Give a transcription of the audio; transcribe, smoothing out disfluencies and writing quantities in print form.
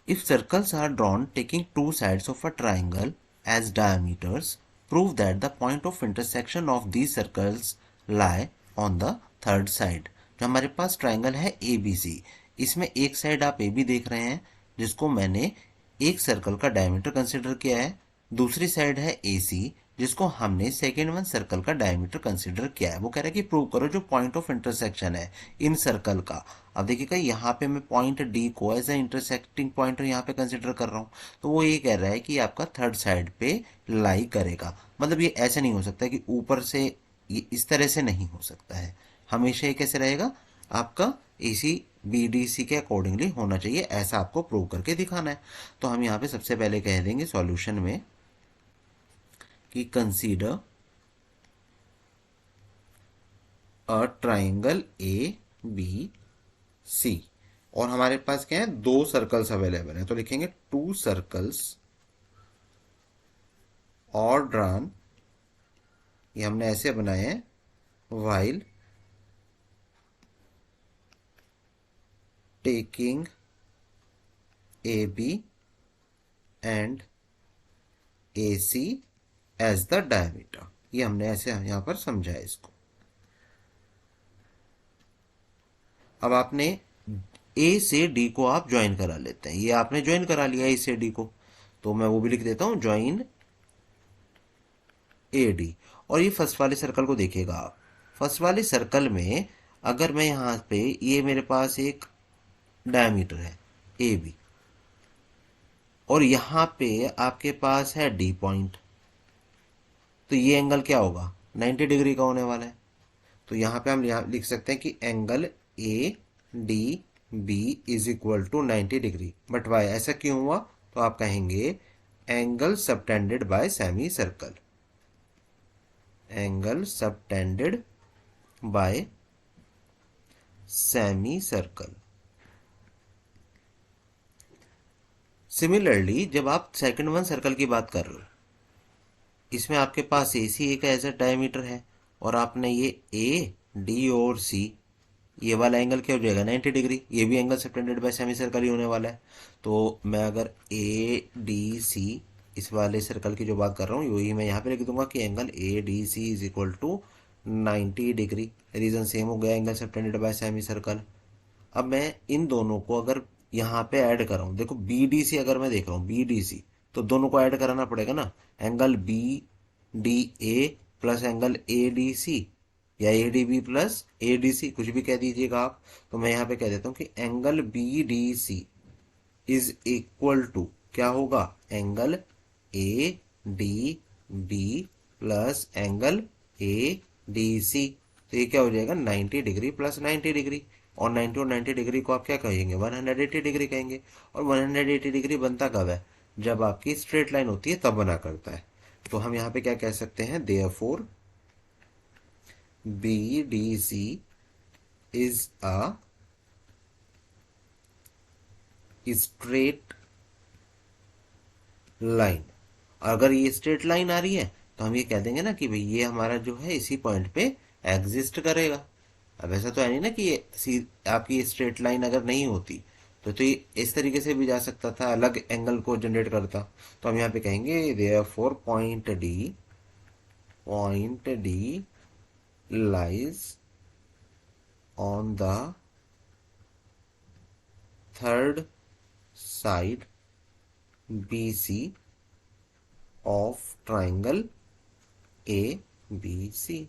If circles are drawn taking two sides of a triangle as diameters, prove that the point of intersection of these circles lie on the third side. जो हमारे पास triangle है ए B सी, इसमें एक side आप A B देख रहे हैं जिसको मैंने एक सर्कल का डायमीटर कंसिडर किया है, दूसरी साइड है ए सी जिसको हमने सेकेंड वन सर्कल का डायमीटर कंसिडर किया है। वो कह रहा है कि प्रूव करो जो पॉइंट ऑफ इंटरसेक्शन है इन सर्कल का। अब देखिएगा यहाँ पे मैं पॉइंट डी को एज ए इंटरसेक्टिंग पॉइंट यहाँ पे कंसिडर कर रहा हूँ, तो वो ये कह रहा है कि आपका थर्ड साइड पे लाई करेगा। मतलब ये ऐसे नहीं हो सकता कि ऊपर से, ये इस तरह से नहीं हो सकता है, हमेशा ये कैसे रहेगा आपका ए सी बी डी सी के अकॉर्डिंगली होना चाहिए, ऐसा आपको प्रूव करके दिखाना है। तो हम यहाँ पे सबसे पहले कह देंगे सॉल्यूशन में कि consider a triangle A B C, और हमारे पास क्या है, दो सर्कल्स अवेलेबल हैं, तो लिखेंगे टू सर्कल्स और ड्रॉन, ये हमने ऐसे बनाए हैं, while taking A B and A C as the diameter. ये हमने ऐसे यहां पर समझा है इसको। अब आपने ए से डी को आप ज्वाइन करा लेते हैं, ये आपने ज्वाइन करा लिया ए से डी को, तो मैं वो भी लिख देता हूं, ज्वाइन ए डी। और ये फर्स्ट वाले सर्कल को देखिएगा आप, फर्स्ट वाले सर्कल में अगर मैं यहाँ पे, ये मेरे पास एक डायमीटर है ए बी, और यहाँ पे आपके पास है डी पॉइंट, तो ये एंगल क्या होगा, 90 डिग्री का होने वाला है। तो यहाँ पे हम यहाँ लिख सकते हैं कि angle A D B is equal to 90 degree. But why, ऐसा क्यों हुआ, तो आप कहेंगे angle subtended by semicircle, angle subtended by semicircle. Similarly जब आप सेकंड वन सर्कल की बात कर रहे हो, इसमें आपके पास ए सी एक ऐसा डायमीटर है, और आपने ये ए डी और सी, ये वाला एंगल क्या हो जाएगा 90 डिग्री, ये भी angle subtended by semicircle ही होने वाला है। तो मैं अगर ए डी सी इस वाले सर्कल की जो बात कर रहा हूँ, वही मैं यहाँ पे लिख दूंगा कि angle A D C is equal to 90 degree. Reason same हो गया, angle subtended by semicircle. अब मैं इन दोनों को अगर यहाँ पे ऐड कर रहा हूँ, देखो बी डी सी अगर मैं देख रहा हूँ बी डी सी, तो दोनों को ऐड कराना पड़ेगा ना, angle B D A plus angle A D C, या A D B plus A D C, कुछ भी कह दीजिएगा आप। तो मैं यहाँ पे कह देता हूँ कि angle B D C is equal to क्या होगा, angle A D B plus angle A D C. तो ये क्या हो जाएगा 90 डिग्री प्लस 90 डिग्री, और 90 और 90 डिग्री को आप क्या कहेंगे, 180 डिग्री कहेंगे। और 180 डिग्री बनता कब है, जब आपकी स्ट्रेट लाइन होती है तब बना करता है। तो हम यहाँ पे क्या कह सकते हैं, therefore B D C is a straight line. अगर ये स्ट्रेट लाइन आ रही है तो हम ये कह देंगे ना कि भाई ये हमारा जो है इसी पॉइंट पे एग्जिस्ट करेगा। अब ऐसा तो है नहीं ना कि ये आपकी स्ट्रेट लाइन अगर नहीं होती तो ये इस तरीके से भी जा सकता था, अलग एंगल को जनरेट करता। तो हम यहाँ पे कहेंगे therefore point D lies on the third side B C of triangle A B C।